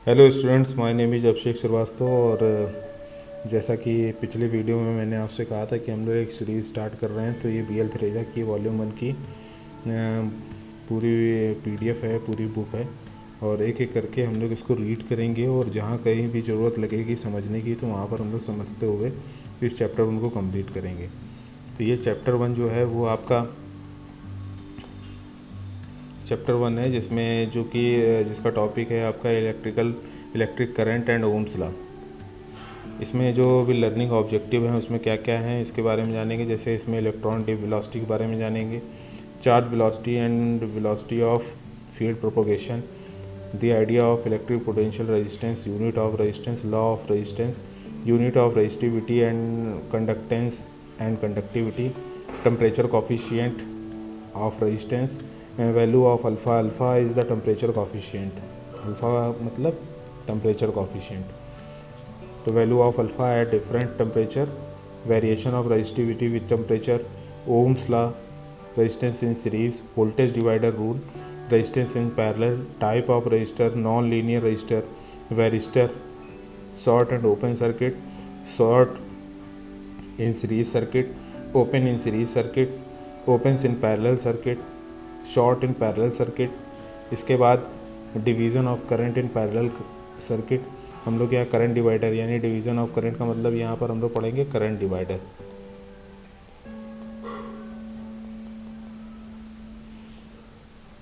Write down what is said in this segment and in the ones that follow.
Hello students, my name is Abhishek Srivastava. और जैसा कि पिछले वीडियो में मैंने आपसे कहा था कि हम लोग एक सीरीज़ स्टार्ट कर रहे हैं, तो ये बी एल थ्रेजा की वॉल्यूम 1 की पूरी पीडीएफ है, पूरी बुक है। और एक एक करके हम लोग इसको रीड करेंगे और जहाँ कहीं भी ज़रूरत लगेगी समझने की तो वहाँ पर हम लोग समझते हुए इस चैप्टर 1 को कंप्लीट करेंगे। तो ये चैप्टर 1 जो है वो आपका चैप्टर 1 है, जिसमें जिसका टॉपिक है आपका electric current and Ohm's law. इसमें जो भी लर्निंग ऑब्जेक्टिव है उसमें क्या क्या है इसके बारे में जानेंगे। जैसे इसमें इलेक्ट्रॉन वेलोसिटी के बारे में जानेंगे, charge velocity and velocity of field propagation, the idea of electric potential resistance, unit of resistance, law of resistance, unit of resistivity and conductance and conductivity, temperature coefficient of resistance, value of alpha. Alpha is the temperature coefficient, alpha मतलब temperature coefficient. तो value of alpha at different temperature, variation of resistivity with temperature, Ohm's law, resistance in series, voltage divider rule, resistance in parallel, type of register, non linear register, varistor, short and open circuit, short in series circuit, open in series circuit, open in parallel circuit, short in parallel circuit. इसके बाद division of current in parallel circuit. हम लोग यहाँ current divider यानी division of current का मतलब यहाँ पर हम लोग पढ़ेंगे करंट डिवाइडर।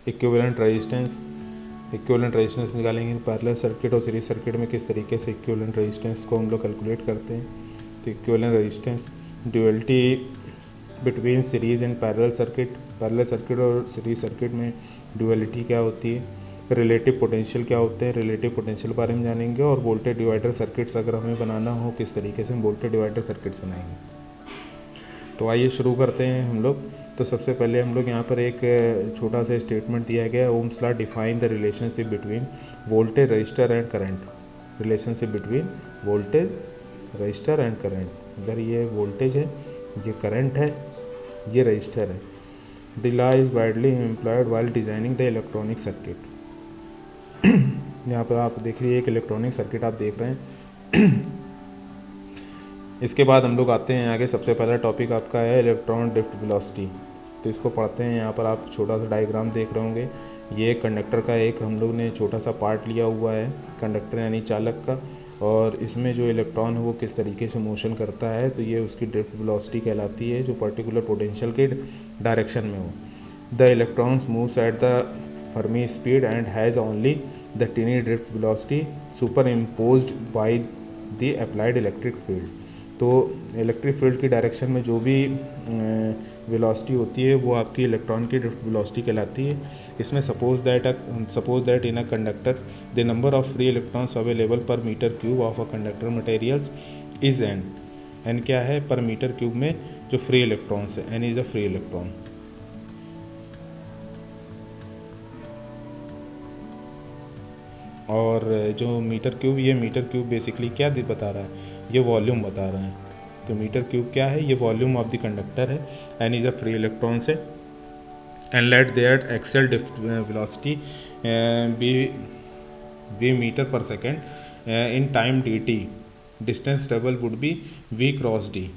इक्विवेलेंट रेजिस्टेंस निकालेंगे पैरेलल सर्किट और सीरीज सर्किट में, किस तरीके से इक्विवेलेंट रेजिस्टेंस को हम लोग कैलकुलेट करते हैं। तो equivalent resistance, duality between series and parallel circuit और सीरीज सर्किट में ड्यूअलिटी क्या होती है, रिलेटिव पोटेंशियल क्या होते हैं, रिलेटिव पोटेंशियल बारे में जानेंगे। और वोल्टेज डिवाइडर सर्किट्स अगर हमें बनाना हो किस तरीके से हम वोल्टेज डिवाइडर सर्किट्स बनाएंगे। तो आइए शुरू करते हैं हम लोग। तो सबसे पहले हम लोग यहाँ पर एक छोटा सा स्टेटमेंट दिया गया, Ohm's law define the relationship between voltage register and current. Relationship between voltage register and current. अगर ये वोल्टेज है, ये करंट है, ये रजिस्टर है। The law is widely employed while designing the electronic circuit. यहाँ पर आप देख रही है एक इलेक्ट्रॉनिक सर्किट आप देख रहे हैं। इसके बाद हम लोग आते हैं आगे। सबसे पहला टॉपिक आपका है इलेक्ट्रॉन ड्रिफ्ट वेलोसिटी। तो इसको पढ़ते हैं। यहाँ पर आप छोटा सा डायग्राम देख रहे होंगे। ये कंडक्टर का एक हम लोग ने छोटा सा पार्ट लिया हुआ है, कंडक्टर यानी चालक का। और इसमें जो इलेक्ट्रॉन है वो किस तरीके से मोशन करता है, तो ये उसकी ड्रिफ्ट वेलोसिटी कहलाती है, जो पर्टिकुलर पोटेंशियल के डायरेक्शन में हो। The electrons moves at the fermi speed and has only the tiny drift velocity superimposed by the applied electric field. तो इलेक्ट्रिक फील्ड की डायरेक्शन में जो भी वेलोसिटी होती है वो आपकी इलेक्ट्रॉन की ड्रिफ्ट वेलोसिटी कहलाती है। इसमें suppose that in a conductor the number of free electrons available per metre cube of a conductor materials is n क्या है, पर मीटर क्यूब में जो फ्री इलेक्ट्रॉन्स है, N is a free electron. और जो मीटर क्यूब, ये meter cube basically क्या बता रहा है, ये वॉल्यूम बता रहा है। तो मीटर क्यूब क्या है, ये वॉल्यूम ऑफ द कंडक्टर है, N is a free electron से। And let their excel velocity be meter per second in time d t, distance travel would be v cross d।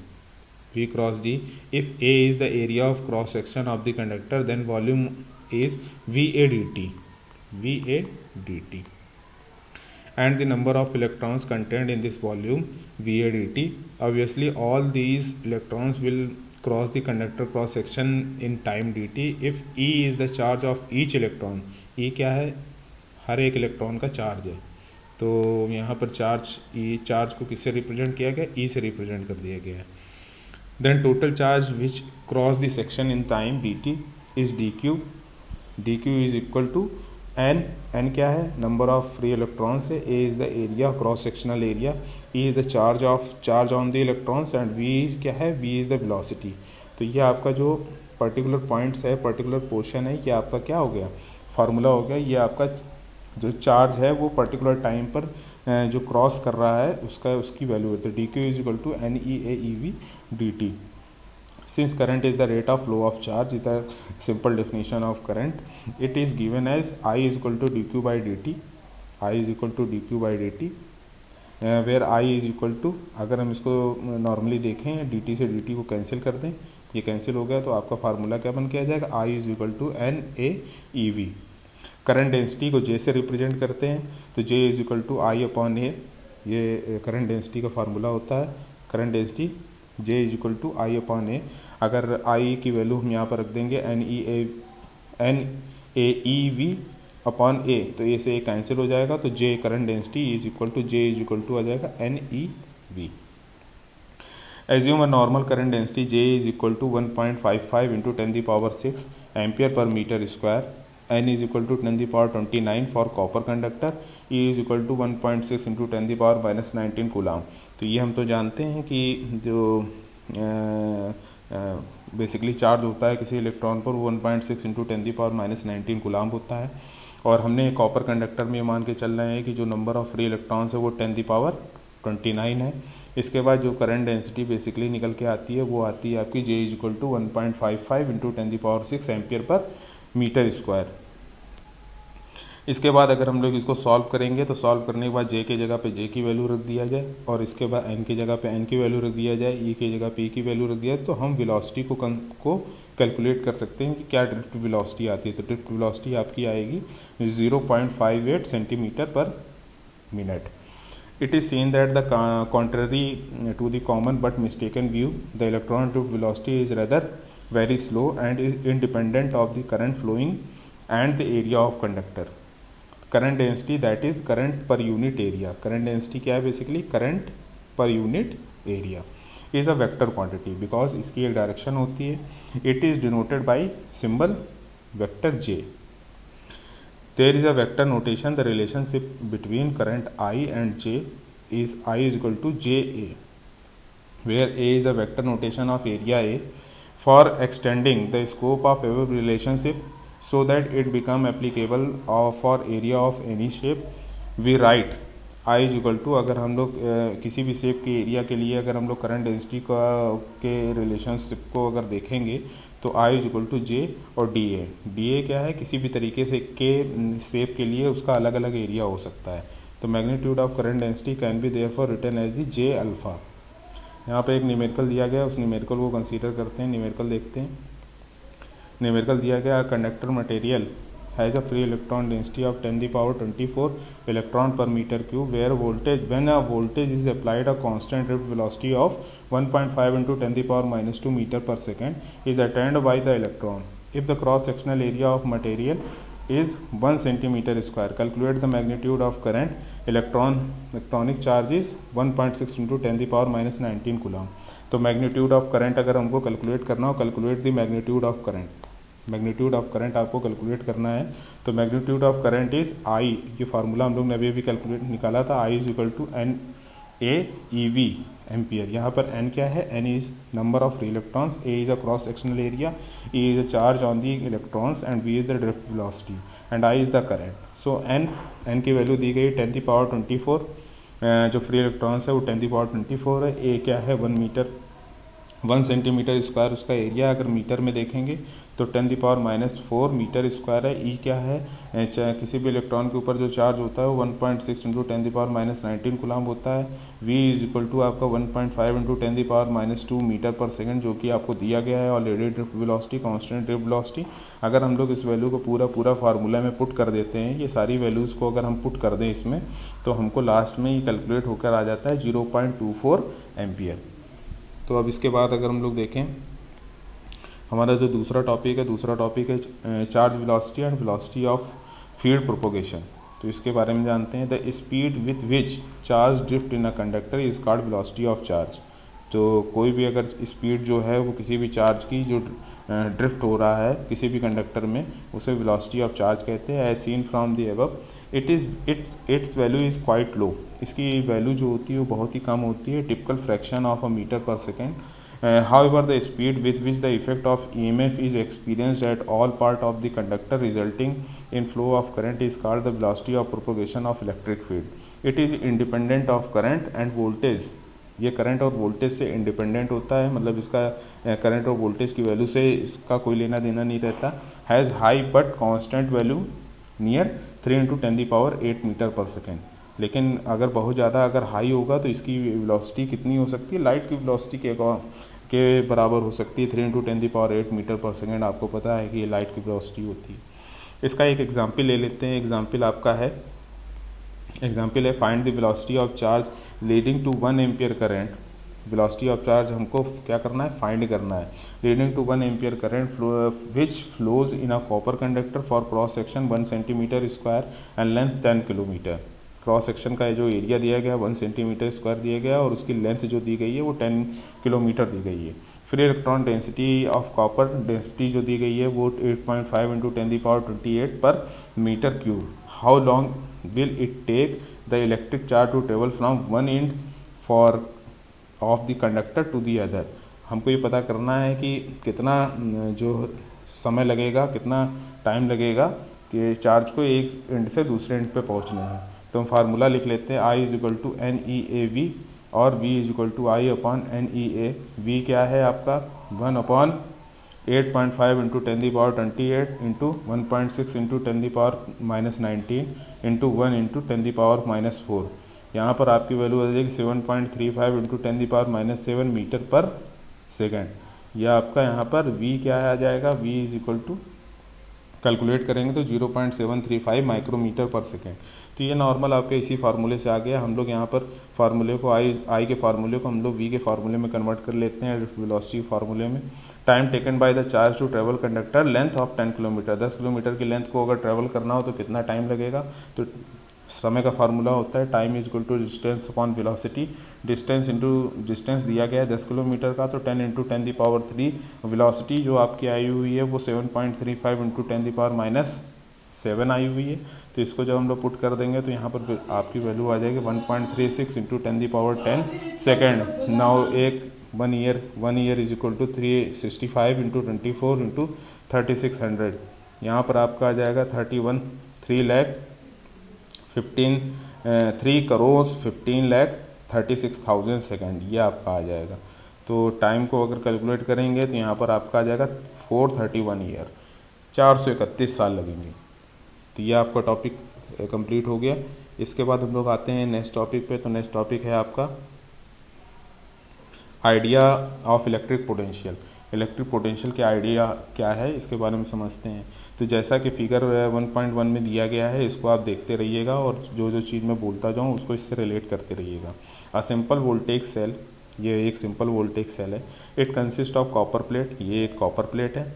If a is the area of cross section of the conductor, then volume is va dt and the number of electrons contained in this volume va dt. Obviously all these electrons will cross the conductor cross section in time dt if E is the charge of each electron। E क्या है, हर एक electron का charge है। तो यहाँ पर charge को किससे रिप्रेजेंट किया गया, E से रिप्रेजेंट कर दिया गया है। Then total charge which cross the section in time dt is dq is equal to n क्या है, नंबर ऑफ फ्री इलेक्ट्रॉन्स है, a is the area, cross sectional area, E is the charge on the electrons and v क्या है, v is the velocity. तो ये आपका जो particular points है, पर्टिकुलर पोर्शन है, ये आपका क्या हो गया, फार्मूला हो गया। ये आपका जो चार्ज है वो पर्टिकुलर टाइम पर जो क्रॉस कर रहा है उसकी वैल्यू है। तो dq is equal to NEAEV dt। Since current is the rate of flow of charge, is the simple definition of current. It is given as I is equal to dq by dt, I is equal to D Q by D T, where I is equal to, अगर हम इसको normally देखें D T से D T को cancel कर दें, ये cancel हो गया तो आपका फार्मूला क्या बन के आ जाएगा, I is equal to n a e v. Current density को जे से रिप्रेजेंट करते हैं तो j is equal to I upon a, ये करंट डेंसिटी का फार्मूला होता है। Current density j is equal to I upon a, अगर आई की वैल्यू हम यहाँ पर रख देंगे n a e v upon a, तो ए से ए कैंसिल हो जाएगा, तो j current density is equal to j is equal to आ जाएगा n e v. Assume a normal current density j is equal to 1.55 into 10⁶ ampere per meter square, n is equal to 10⁻29 for copper conductor, e is equal to 1.6 into 10⁻−19 coulomb. तो ये हम तो जानते हैं कि जो बेसिकली चार्ज होता है किसी इलेक्ट्रॉन पर वो 1.6 इंटू 10⁻−19 कूलाम होता है, और हमने कॉपर कंडक्टर में मान के चल रहे हैं कि जो नंबर ऑफ फ्री इलेक्ट्रॉन्स है वो 10⁻29 है। इसके बाद जो करंट डेंसिटी बेसिकली निकल के आती है वो आती है आपकी j is equal to 1.55 into 10⁻6 ampere per meter square. इसके बाद अगर हम लोग इसको सॉल्व करेंगे तो सॉल्व करने के बाद जे की जगह पे जे की वैल्यू रख दिया जाए, और इसके बाद एन की जगह पे एन की वैल्यू रख दिया जाए, ई की जगह पे ई की वैल्यू रख दिया जाए, तो हम वेलोसिटी को कैलकुलेट कर सकते हैं कि क्या ड्रिफ्ट वेलोसिटी आती है। तो ड्रिफ्ट वेलोसिटी आपकी आएगी 0.58 सेंटीमीटर पर minute. It is seen that the contrary to the common but mistaken view, the electron drift velocity is rather very slow and is independent of the current flowing and the area of conductor. Current density, that is current per unit area. Current density क्या है basically? Current per unit area is a vector quantity because इसकी एक direction होती है. It is denoted by symbol vector J. There is a vector notation. The relationship between current I and J is I is equal to JA, where A is a vector notation of area A. For extending the scope of above relationship so that it become applicable for area of any shape, we write I is equal to, अगर हम लोग किसी भी shape के area के लिए अगर हम लोग करंट डेंसिटी के रिलेशनशिप को अगर देखेंगे तो I इज इक्वल टू जे और डी ए। डी ए क्या है, किसी भी तरीके से के शेप के लिए उसका अलग अलग एरिया हो सकता है। तो magnitude of current density can be therefore written as the J alpha. यहाँ पे एक न्यूमेरिकल दिया गया, उस न्यूमेरिकल को कंसीडर करते हैं। न्यूमेरिकल देखते हैं। न्यूमेरिकल दिया गया, conductor material has a free electron density of 10⁻24 electron per metre cube, where voltage when a voltage is applied a constant drift velocity of 1.5 into 10⁻−2 meter per second is attained by the electron if the cross sectional area of material is 1 centimeter square. Calculate the magnitude of current. Electronic charge is 1.6 into 10⁻−19 coulomb. तो magnitude of current अगर हमको calculate करना हो, calculate the magnitude of current. Magnitude of current आपको calculate करना है तो magnitude of current is I, ये फार्मूला हम लोग ने अभी कैलकुलेट निकाला था, I is equal to n a e v ampere. यहाँ पर एन क्या है, N is number of free electrons, a is a cross sectional area, e is a charge on the electrons and V is the drift velocity and I is the current. So N की value दी गई 10⁻24, जो free electrons है वो 10⁻24 है। ए क्या है 1 centimetre square उसका एरिया, अगर मीटर में देखेंगे तो 10⁻⁻4 मीटर स्क्वायर है। ई क्या है, किसी भी इलेक्ट्रॉन के ऊपर जो चार्ज होता है वो 1.6 इंटू 10⁻−19 कूलम होता है। वी इज इक्वल टू आपका 1.5 इंटू 10⁻−2 मीटर पर सेकेंड, जो कि आपको दिया गया है already drift velocity, constant drift velocity. अगर हम लोग इस वैल्यू को पूरा फार्मूला में पुट कर देते हैं, ये सारी वैल्यूज़ को अगर हम पुट कर दें इसमें, तो हमको लास्ट में ये कैलकुलेट होकर आ जाता है 0.24 एम्पियर। तो अब इसके बाद अगर हम लोग देखें हमारा जो दूसरा टॉपिक है charge velocity and velocity of field propagation. तो इसके बारे में जानते हैं। The speed with which charge drift in a conductor is called velocity of charge. तो कोई भी अगर स्पीड जो है वो किसी भी चार्ज की जो ड्रिफ्ट हो रहा है किसी भी कंडक्टर में, उसे वेलोसिटी ऑफ चार्ज कहते हैं। As seen from the above its value is quite low. इसकी वैल्यू जो होती है वो बहुत ही कम होती है, typical fraction of a metre per second. However, the speed with which the effect of EMF is experienced at all part of the conductor resulting in flow of current is called the velocity of propagation of electric field. It is independent of current and voltage. ये current और voltage से independent होता है, मतलब इसका current और voltage की value से इसका कोई लेना देना नहीं रहता। Has high but constant value near 3 × 10⁸ metre per second. लेकिन अगर बहुत ज़्यादा अगर हाई होगा तो इसकी वेलोसिटी कितनी हो सकती है, लाइट की वेलोसिटी के बराबर हो सकती है, 3 × 10⁸ मीटर पर सेकेंड। आपको पता है कि ये लाइट की वेलोसिटी होती है। इसका एक एग्जाम्पल ले लेते हैं। एग्जाम्पल है find the velocity of charge leading to 1 ampere current. Velocity of charge हमको क्या करना है, फाइंड करना है। Leading to 1 ampere current which flows in a copper conductor for cross section 1 centimetre square and length 10 kilometre. Cross section का जो area दिया गया 1 सेंटीमीटर स्क्वायर दिया गया और उसकी लेंथ जो दी गई है वो 10 किलोमीटर दी गई है। फिर electron density of copper density जो दी गई है वो 8.5 × 10⁻28 per metre cube. How long will it take the electric charge to travel from one end for of the conductor to the other. हमको ये पता करना है कि कितना जो समय लगेगा, कितना टाइम लगेगा कि चार्ज को एक एंड से दूसरे एंड पे पहुंचने में। तो हम फार्मूला लिख लेते हैं, I = NEAV और V = I/NEA। V क्या है आपका 1/8.5 × 10⁻28 × 1.6 × 10⁻−19 × 1 × 10⁻⁻4। यहाँ पर आपकी वैल्यू आ जाएगी 7.35 × 10⁻⁻7 मीटर पर सेकेंड। यह आपका यहाँ पर V क्या आ जाएगा, V = कैलकुलेट करेंगे तो 0.735 माइक्रोमीटर पर सेकेंड। तो ये नॉर्मल आपके इसी फार्मूले से आ गया। हम लोग यहाँ पर फार्मूले को आई के फार्मूले को हम लोग वी के फार्मूले में कन्वर्ट कर लेते हैं, वेलोसिटी फार्मूले में। Time taken by the charge to travel conductor length of 10 kilometre. 10 kilometre की लेंथ को अगर ट्रेवल करना हो तो कितना टाइम लगेगा, तो समय का फार्मूला होता है time = distance upon velocity. Distance into distance दिया गया है 10 किलोमीटर का, तो 10 × 10⁻3। वेलोसिटी जो आपकी आई हुई है वो 7.35 × 10⁻7 आई हुई है। तो इसको जब हम लोग पुट कर देंगे तो यहाँ पर आपकी वैल्यू आ जाएगी 1.36 × 10⁻10 सेकेंड। नाउ एक 1 ईयर = 365 × 24 × 3600। यहाँ पर आपका आ जाएगा 3,15,36,000 सेकेंड, ये आपका आ जाएगा। तो टाइम को अगर कैलकुलेट करेंगे तो यहाँ पर आपका आ जाएगा 431 ईयर, 431 साल लगेंगे। तो ये आपका टॉपिक कंप्लीट हो गया। इसके बाद हम लोग आते हैं नेक्स्ट टॉपिक पे। तो नेक्स्ट टॉपिक है आपका idea of electric potential. Electric potential के आइडिया क्या है इसके बारे में समझते हैं। तो जैसा कि फिगर 1.1 में दिया गया है, इसको आप देखते रहिएगा और जो जो चीज़ मैं बोलता जाऊँ उसको इससे रिलेट करते रहिएगा। अ सिंपल वोल्टेज सेल, ये एक सिंपल वोल्टेज सेल है। It consist of copper plate, ये एक कॉपर प्लेट है,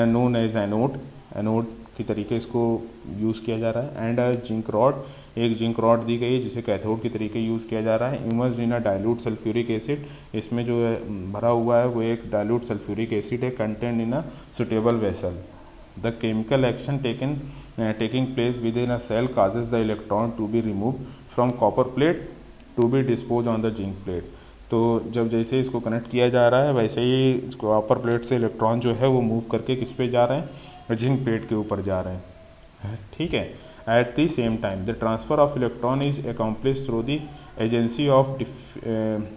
नोन एज एनोड, एनोड की तरीके इसको यूज़ किया जा रहा है। एंड जिंक रॉड, एक जिंक रॉड दी गई है जिसे कैथोड के तरीके यूज़ किया जा रहा है। Immersed in a dilute sulphuric acid, इसमें जो है भरा हुआ है वो एक डाइल्यूट सल्फ्यूरिक एसिड है, content in a suitable vessel. The chemical action taking place within a cell causes the electron to be removed from copper plate to be disposed on the zinc plate। तो जब जैसे इसको connect किया जा रहा है वैसे ही कॉपर प्लेट से इलेक्ट्रॉन जो है वो मूव करके किस पे जा रहे हैं, जिंक प्लेट के ऊपर जा रहे हैं, ठीक है। At the same time the transfer of electron is accomplish through the agency of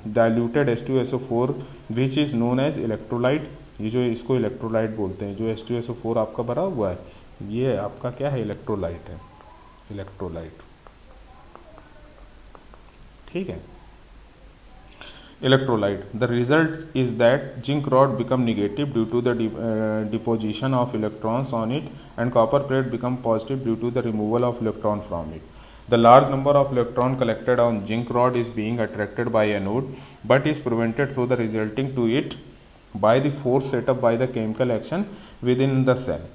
diluted H2SO4 which is known as electrolyte. ये जो इसको इलेक्ट्रोलाइट बोलते हैं, जो H2SO4 आपका भरा हुआ है ये आपका क्या है, इलेक्ट्रोलाइट है, इलेक्ट्रोलाइट, ठीक है, electrolyte. The result is that zinc rod become negative due to the deposition of electrons on it and copper plate become positive due to the removal of electron from it. The large number of electron collected on zinc rod is being attracted by anode, but is prevented through the resulting to it by the force set up by the chemical action within the cell.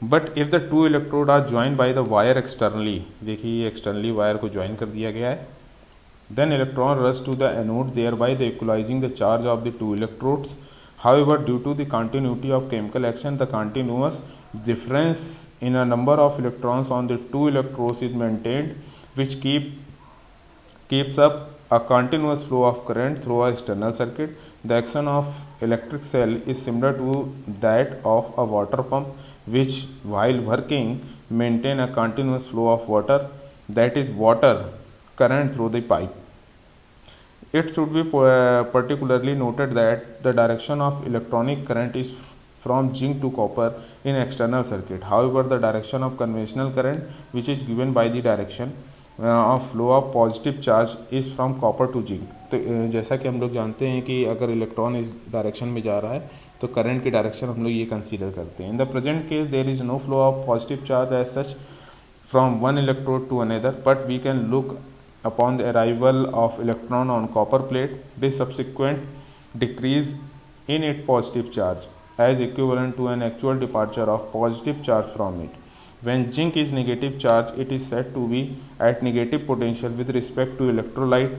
But if the two electrodes are joined by the wire externally, देखिए externally wire को join कर दिया गया है, then electron rush to the anode, thereby the equalizing the charge of the two electrodes. However, due to the continuity of chemical action, the continuous difference in a number of electrons on the two electrodes is maintained, which keeps up a continuous flow of current through a external circuit. The action of electric cell is similar to that of a water pump, which while working maintain a continuous flow of water, that is water current through the pipe. It should be particularly noted that the direction of electronic current is from zinc to copper in external circuit. However, the direction of conventional current, which is given by the direction of flow of positive charge, is from copper to zinc. तो जैसा कि हम लोग जानते हैं कि अगर electron इस डायरेक्शन में जा रहा है तो करंट की डायरेक्शन हम लोग ये कंसीडर करते हैं. In the present case there is no flow of positive charge as such from one electrode to another, but we can look upon the arrival of electron on copper plate, this subsequent decrease in its positive charge as equivalent to an actual departure of positive charge from it. When zinc is negative charge, it is said to be at negative potential with respect to electrolyte,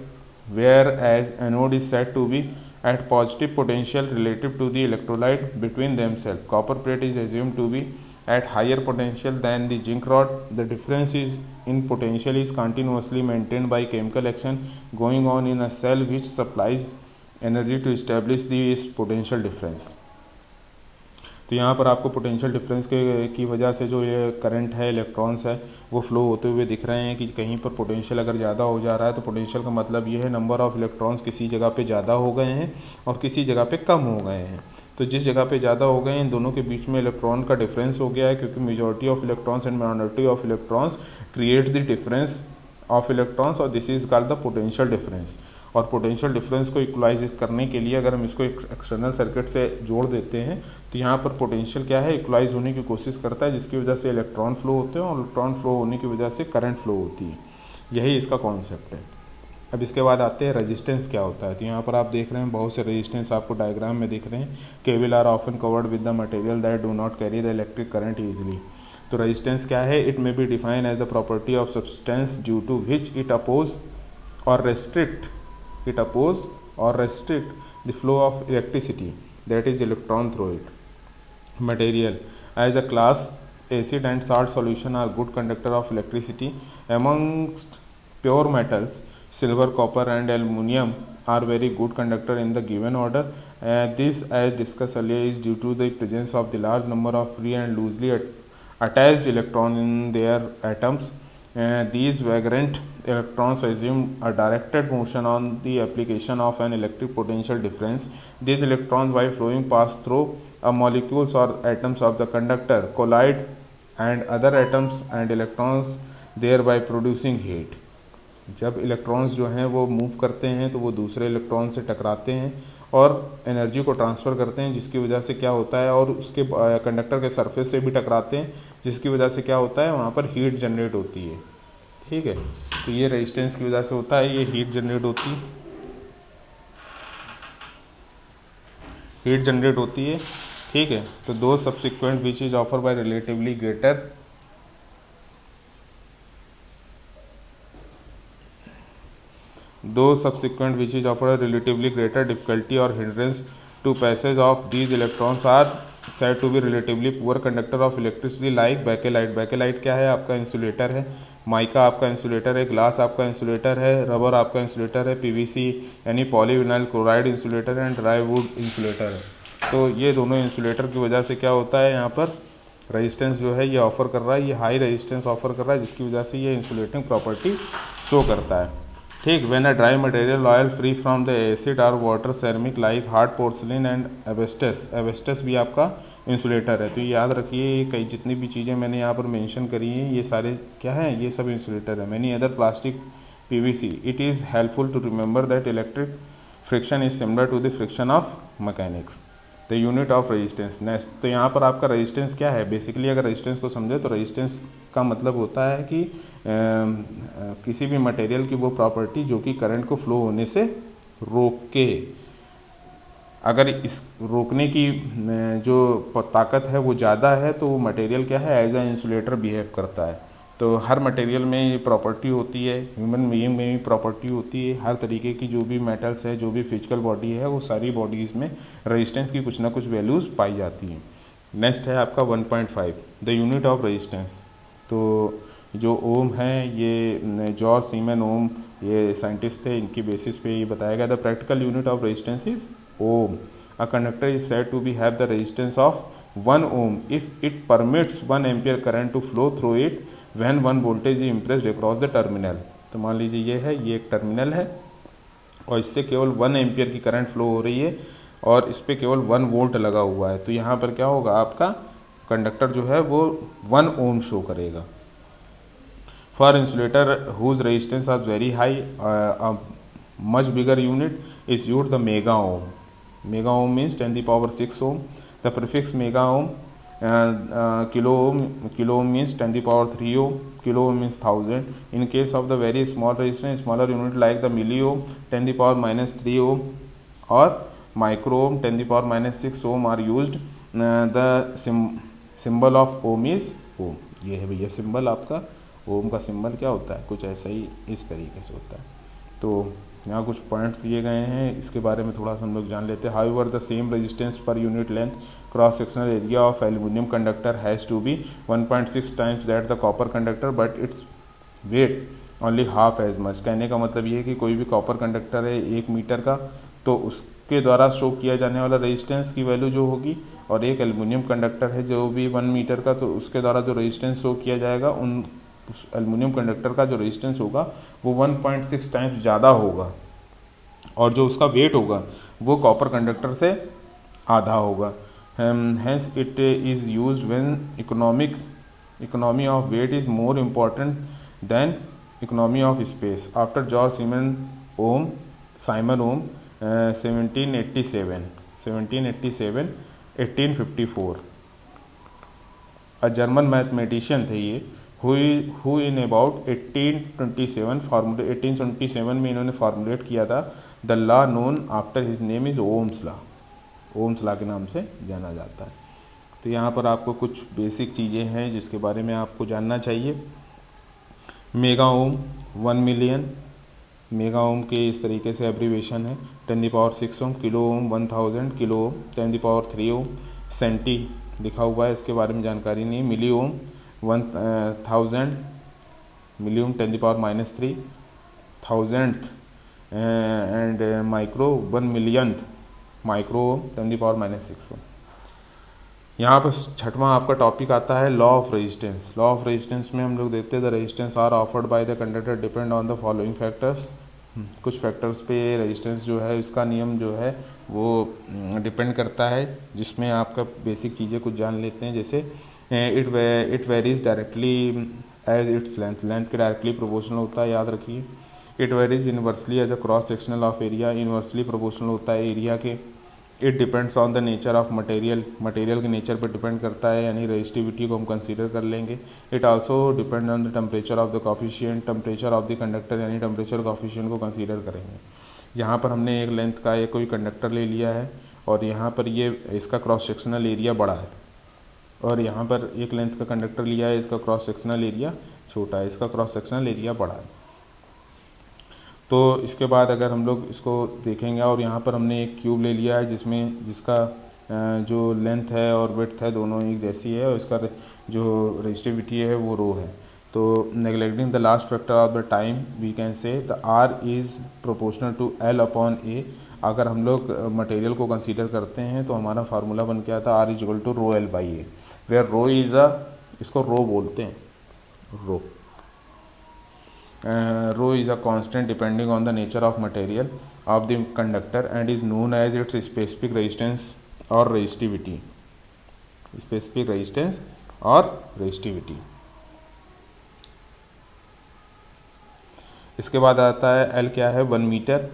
whereas anode is said to be at positive potential relative to the electrolyte between themselves. Copper plate is assumed to be at higher potential than the zinc rod. The difference is in potential is continuously maintained by chemical action going on in a cell which supplies energy to establish this potential difference. तो यहाँ पर आपको potential difference की वजह से जो ये current है, इलेक्ट्रॉन्स है, वो फ्लो होते हुए दिख रहे हैं कि कहीं पर पोटेंशियल अगर ज़्यादा हो जा रहा है तो पोटेंशियल का मतलब ये है नंबर ऑफ इलेक्ट्रॉन्स किसी जगह पे ज़्यादा हो गए हैं और किसी जगह पे कम हो गए हैं. तो जिस जगह पे ज़्यादा हो गए इन दोनों के बीच में इलेक्ट्रॉन का डिफरेंस हो गया है, क्योंकि majority of electrons and minority of electrons create the difference of electrons और this is called the potential difference. और पोटेंशियल डिफरेंस को इक्वलाइज करने के लिए अगर हम इसको एक एक्सटर्नल सर्किट से जोड़ देते हैं तो यहाँ पर पोटेंशियल क्या है, इक्वलाइज होने की कोशिश करता है, जिसकी वजह से इलेक्ट्रॉन फ्लो होते हैं और इलेक्ट्रॉन फ्लो होने की वजह से करंट फ्लो होती है. यही इसका कॉन्सेप्ट है. अब इसके बाद आते हैं रेजिस्टेंस क्या होता है. तो यहाँ पर आप देख रहे हैं बहुत से रेजिस्टेंस आपको डायग्राम में दिख रहे हैं. Cable are often covered with the material that do not carry the electric current easily. तो रेजिस्टेंस क्या है, it may be defined as the property of substance due to which it oppose और restrict the flow of electricity that is electron through it. Material as a class, acid and salt solution are good conductor of electricity. Amongst pure metals, silver, copper and aluminium are very good conductor in the given order. This, as discussed earlier, is due to the presence of the large number of free and loosely attached electrons in their atoms. These vagrant electrons assume a directed motion on the application of an electric potential difference. These electrons, while flowing past through molecules or atoms of the conductor, collide and other atoms and electrons, thereby producing heat. जब electrons जो हैं वो move करते हैं तो वो दूसरे electron से टकराते हैं और एनर्जी को ट्रांसफ़र करते हैं, जिसकी वजह से क्या होता है, और उसके कंडक्टर के सरफेस से भी टकराते हैं, जिसकी वजह से क्या होता है, वहाँ पर हीट जनरेट होती है. ठीक है, तो ये रेजिस्टेंस की वजह से होता है, ये हीट जनरेट होती है. ठीक है, तो दो subsequent which is offer by relatively greater difficulty और hindrance to passage of these electrons are said to be relatively poor conductor of electricity like bakelite. bakelite क्या है, आपका इंसुलेटर है. माइका आपका इंसुलेटर है. ग्लास आपका इंसुलेटर है. Rubber आपका इंसुलेटर है. पीवीसी यानी पॉलीविनाइल क्लोराइड इंसुलेटर है. एंड ड्राई वुड इंसुलेटर है. तो ये दोनों इंसुलेटर की वजह से क्या होता है, यहाँ पर रेजिस्टेंस जो है ये ऑफर कर रहा है, ये हाई रेजिस्टेंस ऑफर कर रहा है, जिसकी वजह से ये इंसुलेटिंग प्रॉपर्टी शो करता है. ठीक, when a dry material oil free from the acid और water ceramic like hard porcelain and asbestos भी आपका इंसुलेटर है. तो ये याद रखिए, कई जितनी भी चीज़ें मैंने यहाँ पर मेंशन करी हैं ये सारे क्या हैं, ये सब इंसुलेटर है. Many other plastic, PVC. It is helpful to remember that electric friction is similar to the friction of mechanics. The unit of resistance. Next, तो यहाँ पर आपका रेजिस्टेंस क्या है, बेसिकली अगर रेजिस्टेंस को समझे तो रेजिस्टेंस का मतलब होता है कि किसी भी मटेरियल की वो प्रॉपर्टी जो कि करंट को फ्लो होने से रोके. अगर इस रोकने की जो ताकत है वो ज़्यादा है तो वो मटेरियल क्या है, एज ए इंसुलेटर बिहेव करता है. तो हर मटेरियल में ये प्रॉपर्टी होती है, ह्यूमन बीइंग में भी प्रॉपर्टी होती है. हर तरीके की जो भी मेटल्स है, जो भी फिजिकल बॉडी है, वो सारी बॉडीज़ में रेजिस्टेंस की कुछ ना कुछ वैल्यूज़ पाई जाती हैं. नेक्स्ट है आपका 1.5 द यूनिट ऑफ रेजिस्टेंस. तो जो ओम है, ये जॉर्ज सीमन ओम, ये साइंटिस्ट थे, इनकी बेसिस पे ये बताया गया. The practical unit of resistance is ohm. A conductor is said to be have the resistance of 1 ohm if it permits 1 ampere current to flow through it when 1 voltage is impressed across the terminal. तो मान लीजिए ये है, ये एक terminal है और इससे केवल 1 एम्पियर की करंट फ्लो हो रही है और इस पर केवल 1 वोल्ट लगा हुआ है, तो यहाँ पर क्या होगा, आपका कंडक्टर जो है वो 1 ओम शो करेगा। For insulator whose resistance are very high, much bigger unit is used the mega ohm. Mega ohm means 10 the power 6 ohm. The prefix mega ohm, kilo ohm means 10 the power 3 ohm. Kilo ohm means 1000. In case of the very small resistance, smaller unit like the milli ohm 10 the power minus 3 ohm or micro ohm 10 the power minus 6 ohm are used. The symbol of ohm is ohm. ये है भैया symbol आपका, ओम का symbol क्या होता है, कुछ ऐसा ही इस तरीके से होता है। तो यहाँ कुछ पॉइंट्स दिए गए हैं, इसके बारे में थोड़ा सा हम लोग जान लेते हैं। However the same resistance per unit length cross sectional area of aluminium conductor has to be 1.6 times that the copper conductor but its weight only half as much. कहने का मतलब ये है कि कोई भी कॉपर कंडक्टर है 1 मीटर का, तो उसके द्वारा शो किया जाने वाला रेजिस्टेंस की वैल्यू जो होगी, और एक एल्यूमिनियम कंडक्टर है जो भी 1 मीटर का, तो उसके द्वारा जो रेजिस्टेंस शो किया जाएगा उन एल्यूमिनियम कंडक्टर का जो रेजिस्टेंस होगा वो 1.6 टाइम्स ज़्यादा होगा, और जो उसका वेट होगा वो कॉपर कंडक्टर से आधा होगा। Hence it is used when economy of weight is more important than economy of space. After George Simon Ohm 1787 1854 a German mathematician थे ये, who in about 1827 में इन्होंने फार्मुलेट किया था the law known after his name is Ohm's law. Ohm's law के नाम से जाना जाता है। तो यहाँ पर आपको कुछ बेसिक चीज़ें हैं जिसके बारे में आपको जानना चाहिए। Mega ohm 1 million, mega ohm के इस तरीके से एब्रीवेशन है। 10 the power 6 ohm, kilo ohm 1000 kilo ohm, 10 the power 3 ohm, centi लिखा हुआ है, इसके बारे में जानकारी नहीं। Milli ohm 1000 million 10 the power minus 3 thousandth, and micro 1 millionth micro 10 the power minus 6। यहाँ पर छठवां आपका टॉपिक आता है law of resistance. Law of resistance में हम लोग देखते हैं the resistance R offered by the conductor depend on the following factors. कुछ फैक्टर्स पे रेजिस्टेंस जो है इसका नियम जो है वो डिपेंड करता है, जिसमें आपका बेसिक चीज़ें कुछ जान लेते हैं। जैसे it varies directly as its length, length के डायरेक्टली प्रोपोर्शनल होता है, याद रखिए। It varies inversely as a cross sectional of area, inversely proportional होता है एरिया के। It depends on the nature of material, material के नेचर पर डिपेंड करता है, यानी रेजिस्टिविटी को हम कंसीडर कर लेंगे। It also depend on the temperature of the coefficient, temperature of the conductor यानी टेम्परेचर कॉफिशिएंट को कंसीडर करेंगे। यहाँ पर हमने एक लेंथ का एक कोई कंडक्टर ले लिया है और यहाँ पर ये इसका क्रॉस सेक्शनल एरिया बड़ा है, और यहाँ पर एक लेंथ का कंडक्टर लिया है, इसका क्रॉस सेक्शनल एरिया छोटा है, इसका क्रॉस सेक्शनल एरिया बड़ा है। तो इसके बाद अगर हम लोग इसको देखेंगे, और यहाँ पर हमने एक क्यूब ले लिया है जिसका जो लेंथ है और विड्थ है दोनों एक जैसी है, और इसका जो रेजिस्टिविटी है वो रो है। तो neglecting the last factor of the time we can say the R is proportional to l upon a. अगर हम लोग मटेरियल को कंसीडर करते हैं तो हमारा फार्मूला बन के आता है R is equal to rho L by A, where rho is इसको रो बोलते हैं, रो। Rho is a constant depending on the nature of material of the conductor and is known as its specific resistance or resistivity. Specific resistance or resistivity. इसके बाद आता है L क्या है 1 metre,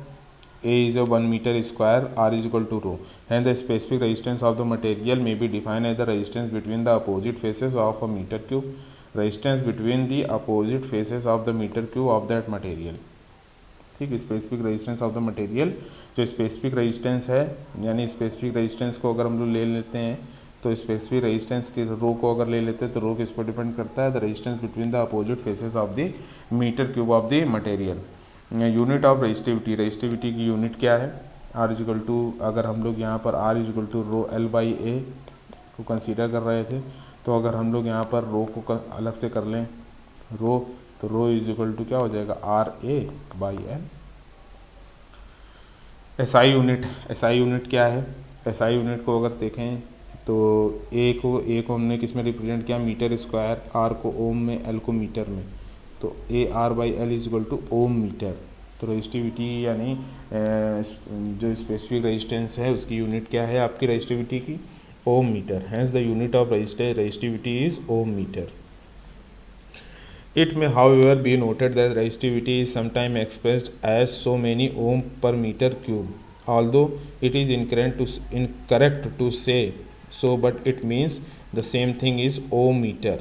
A is a 1 meter square, R is equal to rho. And the specific resistance of the material may be defined as the resistance between the opposite faces of a meter cube. Resistance between the opposite faces of the metre cube of that material. ठीक, specific resistance of the material, जो specific resistance है, यानी specific resistance को अगर हम लोग ले लेते हैं तो स्पेसिफिक रेजिस्टेंस के रो को अगर ले लेते हैं तो रो किस पर डिपेंड करता है, the resistance between the opposite faces of the metre cube of the material. Unit of resistivity, resistivity की यूनिट क्या है, आर इज इक्वल टू, अगर हम लोग यहाँ पर R is equal to rho L by a को कंसीडर कर रहे थे, तो अगर हम लोग यहाँ पर रो को अलग से कर लें रो, तो रो इज इक्वल टू क्या हो जाएगा R A by L. SI unit, SI unit क्या है, एसआई यूनिट को अगर देखें तो ए को हमने किस में रिप्रेजेंट किया, मीटर स्क्वायर, आर को ओम में, एल को मीटर में, तो A R by L is equal to ohm metre. तो रजिस्टिविटी यानी जो स्पेसिफिक रेजिस्टेंस है उसकी यूनिट क्या है आपकी रजिस्टिविटी की, ohm meter. Hence the unit of resistivity is ohm meter. It may however be noted that resistivity is sometimes expressed as so many ohm per meter cube, although it is incorrect to say so, but it means the same thing is ohm meter.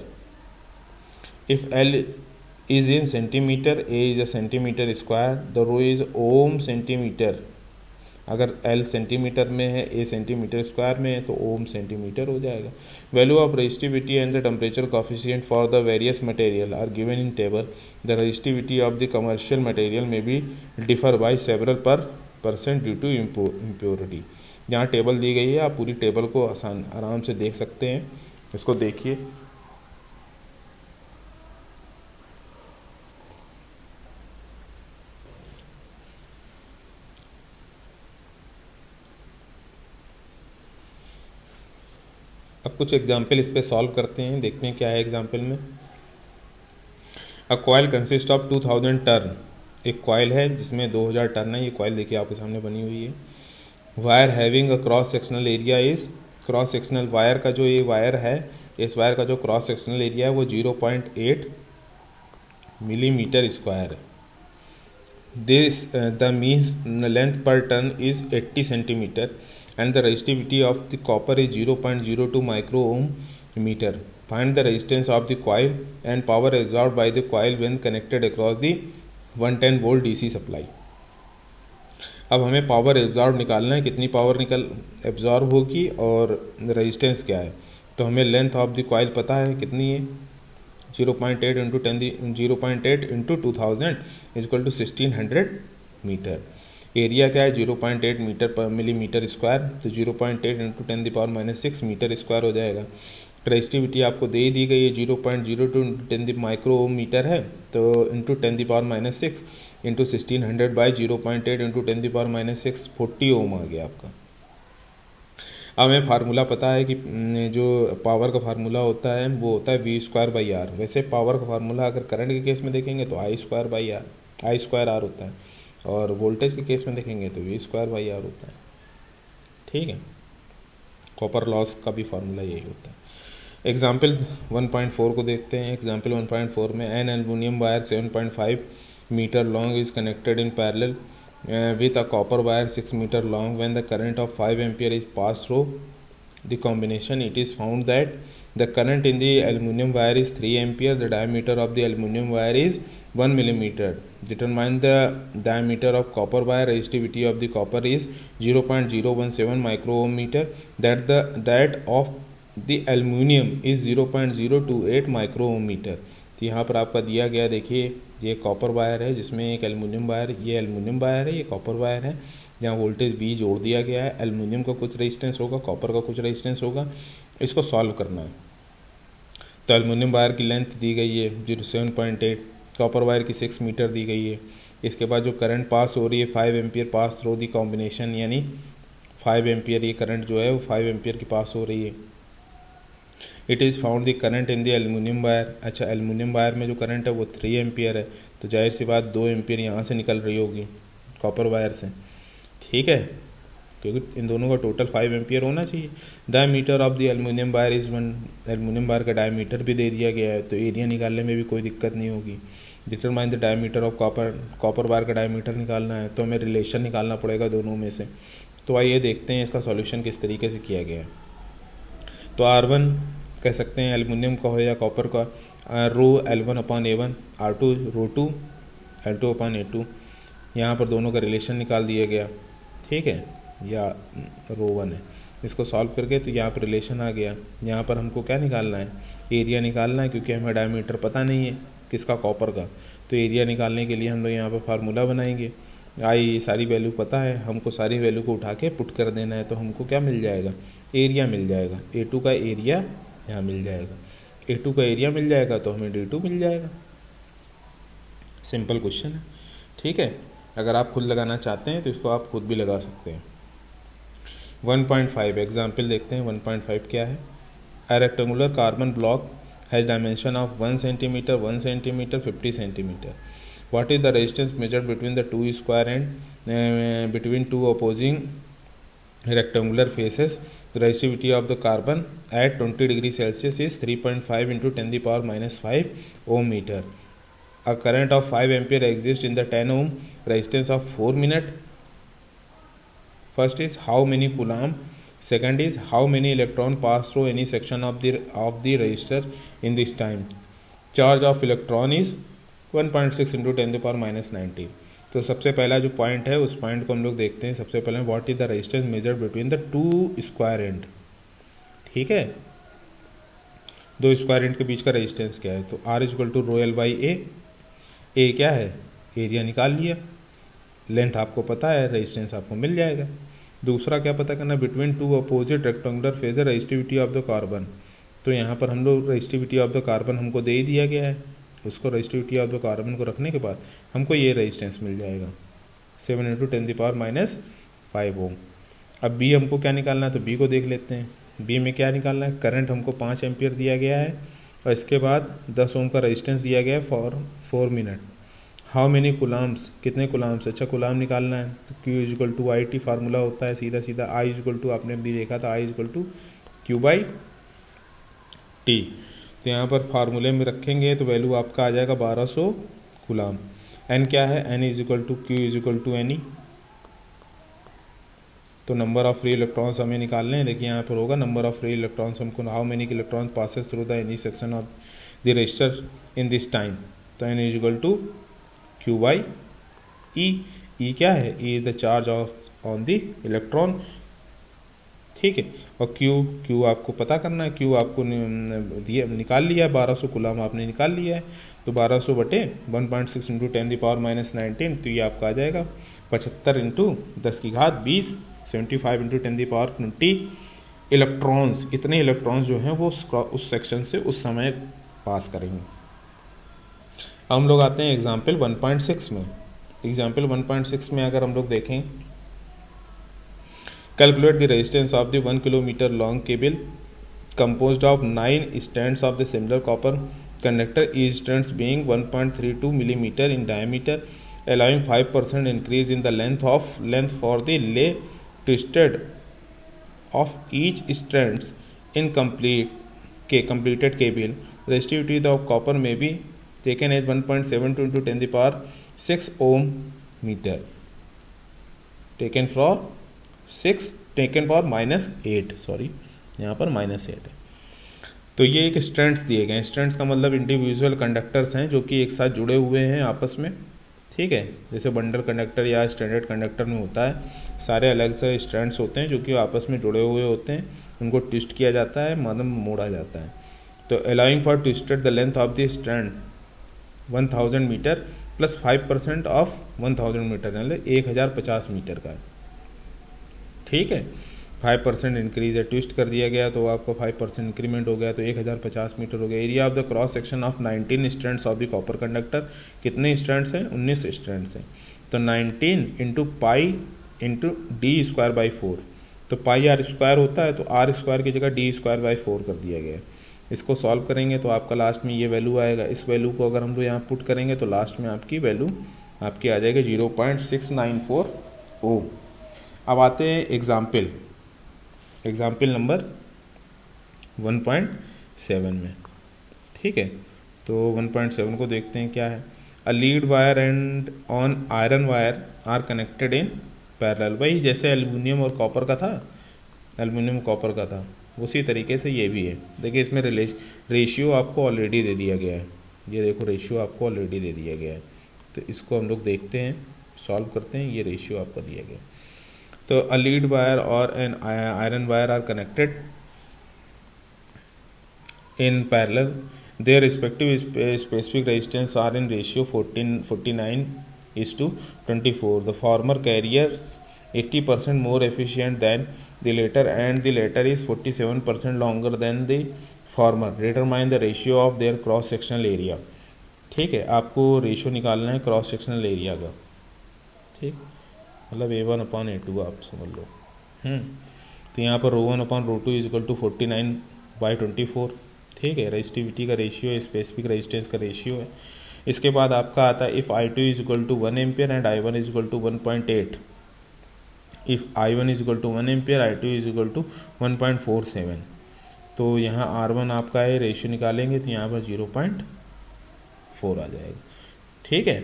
If L is in centimeter, A is a centimeter square, the rho is ohm centimeter. अगर L centimetre में है, A centimetre square में है, तो ओम centimeter हो जाएगा। Value of resistivity and the temperature coefficient for the various material are given in table. The resistivity of the commercial material may be differ by several % due to impurity. यहाँ table दी गई है, आप पूरी table को आराम से देख सकते हैं। इसको देखिए, अब कुछ एग्जाम्पल इस पे सॉल्व करते हैं, देखते हैं क्या है एग्जाम्पल में। अ कॉयल कंसिस्ट ऑफ 2000 टर्न। एक कॉयल है जिसमें 2000 टर्न है। ये कॉयल देखिए आपके सामने बनी हुई है। Wire having a cross sectional area is, cross sectional wire का जो ये वायर है, इस वायर का जो क्रॉस सेक्शनल एरिया है वो 0.8 मिलीमीटर स्क्वायर है। दिस द मीन लेंथ पर turn is 80 centimetre and the resistivity of the copper is 0.02 micro ohm meter. Find the resistance of the coil and power absorbed by the coil when connected across the 110 volt DC supply. अब हमें power absorb निकालना है, कितनी power absorb होगी और resistance क्या है। तो हमें लेंथ ऑफ द कॉइल पता है कितनी है, 0.8 into 2000 is equal to 1600 metre. Area क्या है, 0.8 मीटर पर मिलीमीटर स्क्वायर, तो 0.8 इंटू 10⁻⁶ मीटर स्क्वायर हो जाएगा। रेजिस्टिविटी आपको दे दी गई है 0.02 इंटू 10 माइक्रो ओम मीटर है, तो इंटू 10⁻⁶ इंटू 1600 बाई 0.8 इंटू 10⁻⁶ 40 ओम आ गया आपका। अब हमें फार्मूला पता है कि जो पावर का फार्मूला होता है वो होता है V²/R। वैसे पावर का फार्मूला अगर करंट के केस में देखेंगे तो I²R होता है, और वोल्टेज के केस में देखेंगे तो V²/R होता है। ठीक है, कॉपर लॉस का भी फार्मूला यही होता है। एग्जाम्पल 1.4 को देखते हैं। एग्जाम्पल 1.4 में an aluminium wire 7.5 metre long is connected in parallel with a copper wire 6 meter long. When the current of 5 ampere is passed through the combination, it is found that the current in the aluminum wire is 3 ampere. The diameter of the aluminum wire is 1 millimeter. Determine the diameter of copper wire. Resistivity of the copper is 0.017 micro ohm meter. That of the aluminum is 0.028 micro ohm meter. तो यहाँ पर आपका दिया गया, देखिए ये copper wire है जिसमें एक एल्युमिनियम वायर, ये एल्युमिनियम वायर है, ये कॉपर वायर है, जहाँ वोल्टेज V जोड़ दिया गया है। एल्युमिनियम का कुछ रेजिस्टेंस होगा, कॉपर का कुछ रेजिस्टेंस होगा। इसको सॉल्व करना है। तो एल्युमिनियम वायर की लेंथ दी गई है 7.8, कॉपर वायर की 6 मीटर दी गई है। इसके बाद जो करंट पास हो रही है 5 ampere pass through the combination, यानी 5 एम्पियर ये करंट जो है वो 5 एम्पियर की पास हो रही है। It is found the current in the aluminium wire. अच्छा, एल्युमिनियम वायर में जो करंट है वो 3 एम्पियर है, तो जाहिर सी बात 2 एम्पियर यहाँ से निकल रही होगी कॉपर वायर से। ठीक है, क्योंकि इन दोनों का टोटल 5 एम्पियर होना चाहिए। Diameter of the aluminium wire is 1। Aluminium wire का डायमीटर भी दे दिया गया है, तो एरिया निकालने में भी कोई दिक्कत नहीं होगी। Determine the diameter of copper wire का डायमीटर निकालना है, तो हमें रिलेशन निकालना पड़ेगा दोनों में से। तो आइए देखते हैं इसका सॉल्यूशन किस तरीके से किया गया है। तो R1 कह सकते हैं एल्युमिनियम का हो या कॉपर का, रो L1/A1, R2 रो2 L2/A2। यहाँ पर दोनों का रिलेशन निकाल दिया गया। ठीक है, या रो1 है। इसको सॉल्व करके तो यहाँ पर रिलेशन आ गया। यहाँ पर हमको क्या निकालना है, एरिया निकालना है, क्योंकि हमें डायमीटर पता नहीं है किसका, कॉपर का। तो एरिया निकालने के लिए हम लोग यहाँ पर फार्मूला बनाएंगे। आई सारी वैल्यू पता है, हमको सारी वैल्यू को उठा के पुट कर देना है, तो हमको क्या मिल जाएगा, एरिया मिल जाएगा। A2 का एरिया यहाँ मिल जाएगा, A2 का एरिया मिल जाएगा, तो हमें D2 मिल जाएगा। सिंपल क्वेश्चन है। ठीक है, अगर आप खुद लगाना चाहते हैं तो इसको आप खुद भी लगा सकते हैं। 1.5 एग्जाम्पल देखते हैं। 1.5 क्या है। A rectangular carbon block has dimension of 1 centimeter, 1 centimeter, 50 centimeter. What is the resistance measured between the two square and between two opposing rectangular faces. The resistivity of the carbon at 20 degree Celsius is 3.5 into 10 the power minus 5 ohm meter. A current of 5 ampere exists in the 10 ohm resistance of 4 minutes. First is how many coulomb. Second is how many electron pass through any section of the resistor in this time. Charge of electron is 1.6 into 10 the power minus 19. तो सबसे पहला जो point है उस point को हम लोग देखते हैं। सबसे पहले what is the resistance measured between the two square and. ठीक है, दो स्क्वायर एंड के बीच का रेजिस्टेंस क्या है, तो R equal to rho L by a क्या है, एरिया निकाल लिया, लेंथ आपको पता है, रेजिस्टेंस आपको मिल जाएगा। दूसरा क्या पता करना, between two opposite rectangular phasor resistivity of the carbon. तो यहाँ पर हम लोग रेजिस्टिविटी ऑफ द कार्बन हमको दे ही दिया गया है, उसको रेजिस्टिविटी ऑफ द कार्बन को रखने के बाद हमको ये रेजिस्टेंस मिल जाएगा 7 इंटू 10 द पावर माइनस 5 ओम। अब बी हमको क्या निकालना है, तो बी को देख लेते हैं। बी में क्या निकालना है, करंट हमको 5 एम्पियर दिया गया है और इसके बाद 10 ओम का रेजिस्टेंस दिया गया है for 4 minute. How many coulombs, कितने कुलाम्स, अच्छा कुलाम निकालना है तो Q is equal to I T formula होता है सीधा सीधा, I इजक्वल टू आपने भी देखा था, I is equal to Q by T. तो यहाँ पर फार्मूले में रखेंगे तो वैल्यू आपका आ जाएगा 1200 कुलाम। एन क्या है, N is equal to Q is equal to N E. तो नंबर ऑफ फ्री इलेक्ट्रॉन्स हमें निकालने हैं। देखिए यहाँ पर होगा नंबर ऑफ फ्री इलेक्ट्रॉन्स, हमको how many electrons passes through the any section of the resistor in this time. तो n is equal to q by e. E क्या है, e is the charge of on the electron. ठीक है, और Q आपको पता करना है, क्यू आपको निकाल लिया है, 1200 कुलाम आपने निकाल लिया है। तो 1200 बटे 1.6 इंटू 10 द पावर माइनस 19, तो ये आपका आ जाएगा 75 इंटू 10 की घात 20, 75 इंटू 10 द पावर 20 इलेक्ट्रॉन्स। इतने इलेक्ट्रॉन्स जो हैं वो उस सेक्शन से उस समय पास करेंगे। अब हम लोग आते हैं एग्जाम्पल 1.6 में। एग्जाम्पल 1.6 में अगर हम लोग देखें, calculate the resistance of the 1 kilometre long cable composed of 9 strands of the similar copper conductor, each strands being 1.32 millimeter in diameter, allowing 5% increase in the length for the lay twisted of each strands in completed cable. Resistivity of copper may be taken as 1.72 into 10 the power 6 ohm meter, taken for minus 8, sorry यहाँ पर -8 है। तो ये एक strands दिए गए हैं। Strands का मतलब इंडिविजुअल कंडक्टर्स हैं जो कि एक साथ जुड़े हुए हैं आपस में। ठीक है, जैसे बंडल कंडक्टर या स्टैंडर्ड कंडक्टर में होता है, सारे अलग से स्ट्रैंड्स होते हैं जो कि आपस में जुड़े हुए होते हैं, उनको ट्विस्ट किया जाता है, मतलब मोड़ा जाता है। तो allowing for twisted the length of the strand 1000 metre plus 5% of 1000 metre, मतलब 1050 मीटर का। ठीक है, 5% इंक्रीज है, ट्विस्ट कर दिया गया तो आपको 5% इंक्रीमेंट हो गया, तो 1050 मीटर हो गया। Area of the cross section of 19 strands of the copper conductor, कितने स्ट्रैंड्स हैं, 19 स्ट्रैंड्स हैं। तो 19 into pi into D square by 4, तो पाई आर स्क्वायर होता है, तो आर स्क्वायर की जगह डी स्क्वायर बाई 4 कर दिया गया। इसको सॉल्व करेंगे तो आपका लास्ट में ये वैल्यू आएगा। इस वैल्यू को अगर हम लोग यहाँ पुट करेंगे तो लास्ट में आपकी वैल्यू आपकी आ जाएगी 0.694 ओम। अब आते हैं एग्जाम्पल नंबर 1.7 में। ठीक है, तो 1.7 को देखते हैं क्या है। A lead wire and an iron wire are connected in parallel. वही जैसे एल्युमिनियम और कॉपर का था, एल्युमिनियम कॉपर का था, उसी तरीके से ये भी है। देखिए इसमें रेशियो आपको ऑलरेडी दे दिया गया है, ये देखो रेशियो आपको ऑलरेडी दे दिया गया है। तो इसको हम लोग देखते हैं, सॉल्व करते हैं। ये रेशियो आपको दिया गया है। तो a lead wire or an iron wire are connected in parallel. Their respective specific resistance are in ratio 49:24. The former carriers 80% more efficient than the latter, and the latter is 47% longer than the former. Determine the ratio of their cross sectional area. ठीक है, आपको ratio निकालना है cross sectional area का। ठीक, मतलब A1/A2 आप समझ लो। तो यहाँ पर ρ1/ρ2 इज इक्वल टू 49/24। ठीक है, रेजिस्टिविटी का रेशियो है, स्पेसिफिक रेजिस्टेंस का रेशियो है। इसके बाद आपका आता है if I2 is equal to 1 ampere and I1 is equal to 1.8, if I1 is equal to 1 ampere I2 is equal to 1.47, तो यहाँ R1 आपका है, रेशियो निकालेंगे तो यहाँ पर 0.4 आ जाएगा। ठीक है,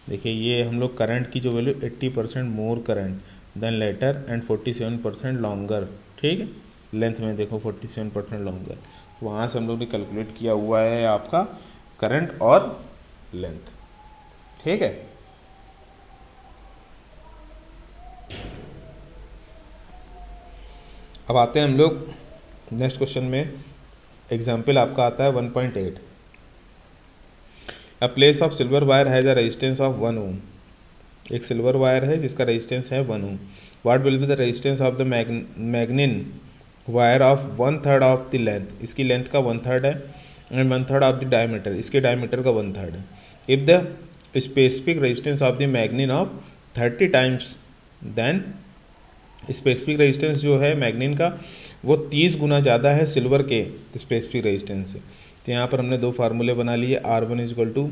देखिए ये हम लोग करंट की जो value 80% more current than latter and 47% longer, ठीक है, लेंथ में देखो 47% लॉन्गर, तो वहाँ से हम लोग ने कैलकुलेट किया हुआ है आपका करंट और लेंथ। ठीक है, अब आते हैं हम लोग नेक्स्ट क्वेश्चन में। एग्जाम्पल आपका आता है 1.8। A place of silver wire has a resistance of 1 ohm. एक सिल्वर वायर है जिसका रेजिस्टेंस है 1 ohm. What will be the resistance of the manganin wire of 1/3 of the length. इसकी लेंथ का 1/3 है एंड 1/3 ऑफ द डायमीटर, इसके diameter का 1/3 है। If the specific resistance of the manganin of 30 times, then specific resistance जो है मैग्निन का वो 30 गुना ज़्यादा है सिल्वर के स्पेसिफिक रेजिस्टेंस से। तो यहाँ पर हमने दो फार्मूले बना लिए, R1 is equal to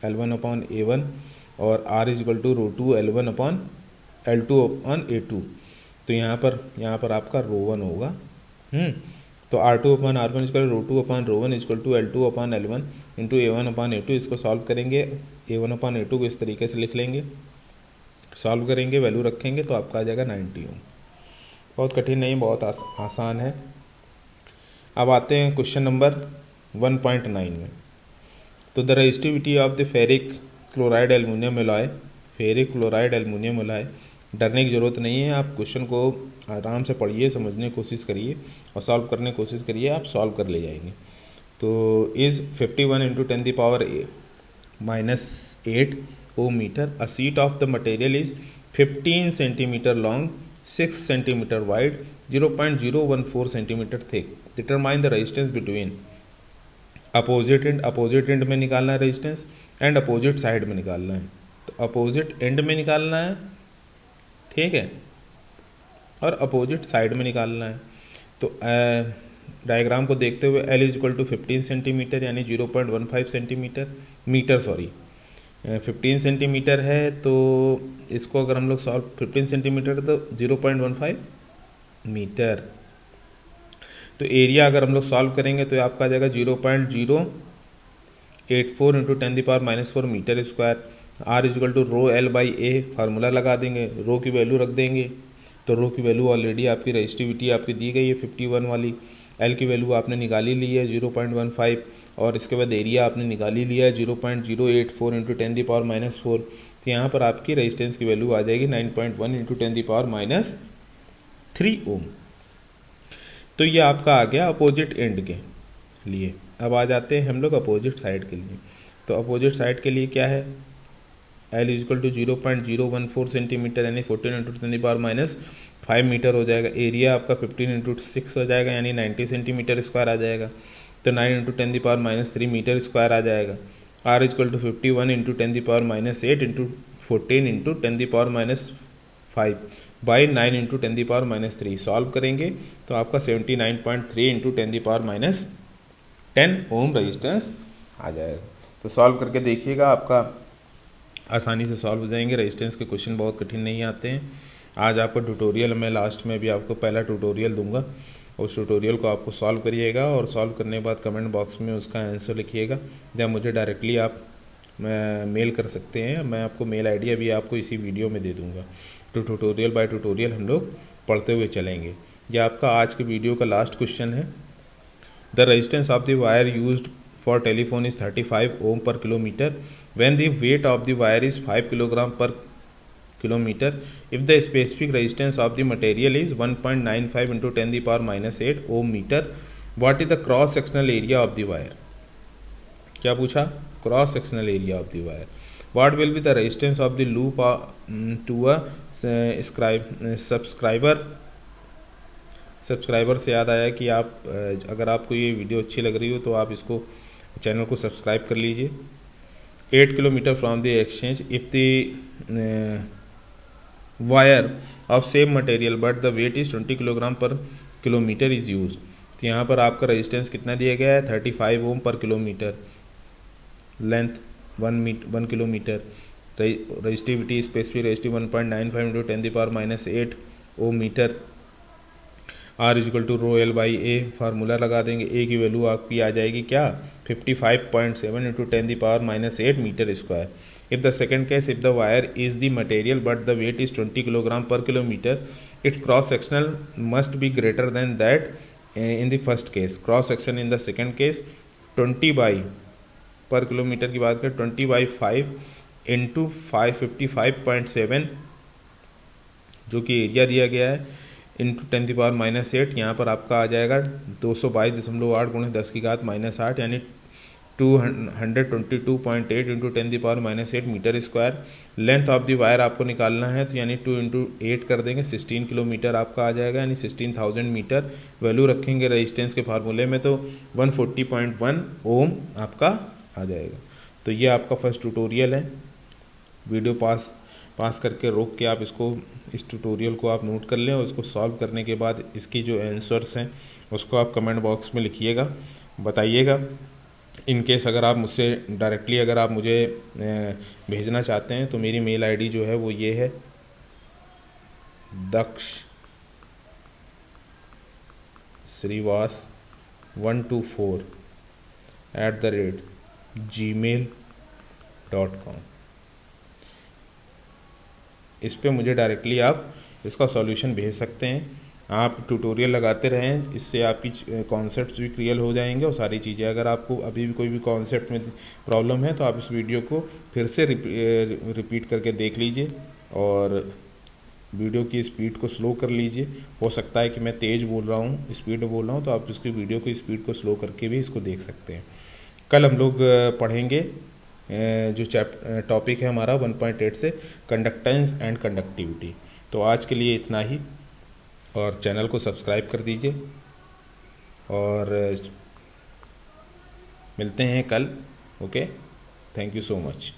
L1/A1 और R is equal to ρ2 L1/L2/A2। तो यहाँ पर आपका ρ1 होगा। तो R2/R1 is equal to ρ2/ρ1 is equal to L2/L1 into A1/A2। इसको सॉल्व करेंगे, A1/A2 को इस तरीके से लिख लेंगे, सॉल्व करेंगे, वैल्यू रखेंगे तो आपका आ जाएगा 90 ओम। बहुत कठिन नहीं, बहुत आसान है। अब आते हैं क्वेश्चन नंबर 1.9 में। तो the resistivity of the ferric chloride aluminium alloy, ferric chloride aluminium alloy, डरने की ज़रूरत नहीं है, आप क्वेश्चन को आराम से पढ़िए, समझने की कोशिश करिए और सॉल्व करने की कोशिश करिए, आप सॉल्व कर ले जाएंगे। तो is 51 × 10⁻⁻8 ohm metre. A sheet of the material is 15 centimetre long, 6 centimetre wide, 0.014 centimetre thick. Determine the resistance between opposite end में निकालना है रेजिस्टेंस एंड अपोजिट साइड में निकालना है। तो अपोजिट एंड में निकालना है, ठीक है, और अपोजिट साइड में निकालना है। तो डायग्राम को देखते हुए L is equal to 15 centimetre यानी 0.15 सेंटीमीटर 15 सेंटीमीटर है, तो इसको अगर हम लोग सॉल्व 15 सेंटीमीटर तो 0.15 मीटर। तो एरिया अगर हम लोग सॉल्व करेंगे तो आपका आ जाएगा 0.084 × 10⁻⁻4 metre square. R is equal to ρL/A, formula लगा देंगे, रो की वैल्यू रख देंगे। तो रो की वैल्यू ऑलरेडी आपकी रेजिस्टिविटी आपकी दी गई है 51 वाली, L की वैल्यू आपने निकाली ली है 0.15 और इसके बाद एरिया आपने निकाली लिया है 0.084 × 10⁻⁻4। तो यहाँ पर आपकी रेजिस्टेंस की वैल्यू आ जाएगी 9.1 × 10⁻³ ओम। तो ये आपका आ गया अपोजिट एंड के लिए। अब आ जाते हैं हम लोग अपोजिट साइड के लिए। तो अपोजिट साइड के लिए क्या है, L is equal to 0.014 centimetre यानी 14 × 10⁻⁵ मीटर हो जाएगा। एरिया आपका 15 × 6 हो जाएगा यानी 90 सेंटीमीटर स्क्वायर आ जाएगा। तो 9 × 10⁻³ मीटर स्क्वायर आ जाएगा। R is equal to 51 × 10⁻8 into 14 × 10⁻5 by 9 × 10⁻3। Solve करेंगे तो आपका 79.3 × 10⁻10 ओम रेजिस्टेंस आ जाएगा। तो सॉल्व करके देखिएगा, आपका आसानी से सॉल्व हो जाएंगे। रेजिस्टेंस के क्वेश्चन बहुत कठिन नहीं आते हैं। आज आपको ट्यूटोरियल में लास्ट में भी आपको पहला ट्यूटोरियल दूंगा, उस ट्यूटोरियल को आपको सॉल्व करिएगा और सॉल्व करने के बाद कमेंट बॉक्स में उसका आंसर लिखिएगा या मुझे डायरेक्टली आप मेल कर सकते हैं। मैं आपको मेल आईडी अभी आपको इसी वीडियो में दे दूंगा। तो ट्यूटोरियल बाय ट्यूटोरियल हम लोग पढ़ते हुए चलेंगे। यह आपका आज के वीडियो का लास्ट क्वेश्चन है। The resistance of the wire used for telephone is 35 ohm per kilometre when the weight of the wire is 5 kg per kilometer. If the specific resistance of the material is 1.95 × 10⁻⁸ ohm meter, what is the cross sectional area of the wire? क्या पूछा, cross sectional area of the wire. What will be the resistance of the loop to a subscriber से याद आया कि आप अगर आपको ये वीडियो अच्छी लग रही हो तो आप इसको चैनल को सब्सक्राइब कर लीजिए। 8 kilometre from the exchange if the wire of same material but the weight is 20 kilogram per kilometre is use. तो यहाँ पर आपका रेजिस्टेंस कितना दिया गया है 35 ohm per kilometre. Length 1 kilometre, resistivity specific resistive 1.95 into 10⁻⁸ ohm metre, R is equal to rho L by A, formula लगा देंगे, ए की वैल्यू आपकी आ जाएगी क्या 55.7 into 10⁻⁸ metre square. If the second case, if the wire is the material but the weight is 20 kilogram per kilometre, its cross sectional must be greater than that in the first case. Cross section in the second case 20 by, per kilometre की बात करें 20/5 into 55.7 जो कि area दिया गया है into 10⁻⁸, यहाँ पर आपका आ जाएगा 222.8 गुणे 10⁻⁻8 यानी 222.8 into 10⁻⁸ metre square. Length of the wire आपको निकालना है तो यानी 2 इंटू 8 कर देंगे, 16 किलोमीटर आपका आ जाएगा यानी 16,000 मीटर। वैल्यू रखेंगे रेजिस्टेंस के फार्मूले में तो 140.1 ओम आपका आ जाएगा। तो ये आपका फर्स्ट ट्यूटोरियल है। वीडियो पास करके रोक के आप इस ट्यूटोरियल को आप नोट कर लें और इसको सॉल्व करने के बाद इसकी जो आंसर्स हैं उसको आप कमेंट बॉक्स में लिखिएगा, बताइएगा। इन केस अगर आप मुझसे डायरेक्टली अगर आप मुझे भेजना चाहते हैं तो मेरी मेल आईडी जो है वो ये है dakshrivas124@gmail.com। इस पे मुझे डायरेक्टली आप इसका सॉल्यूशन भेज सकते हैं। आप ट्यूटोरियल लगाते रहें, इससे आपकी कॉन्सेप्ट्स भी क्लियर हो जाएंगे और सारी चीज़ें। अगर आपको अभी भी कोई भी कॉन्सेप्ट में प्रॉब्लम है तो आप इस वीडियो को फिर से रिपीट करके देख लीजिए और वीडियो की स्पीड को स्लो कर लीजिए। हो सकता है कि मैं तेज़ बोल रहा हूँ, स्पीड में बोल रहा हूँ, तो आप इसकी वीडियो की स्पीड को स्लो करके भी इसको देख सकते हैं। कल हम लोग पढ़ेंगे जो टॉपिक है हमारा 1.8 से कंडक्टेंस एंड कंडक्टिविटी। तो आज के लिए इतना ही और चैनल को सब्सक्राइब कर दीजिए और मिलते हैं कल। Okay, thank you so much.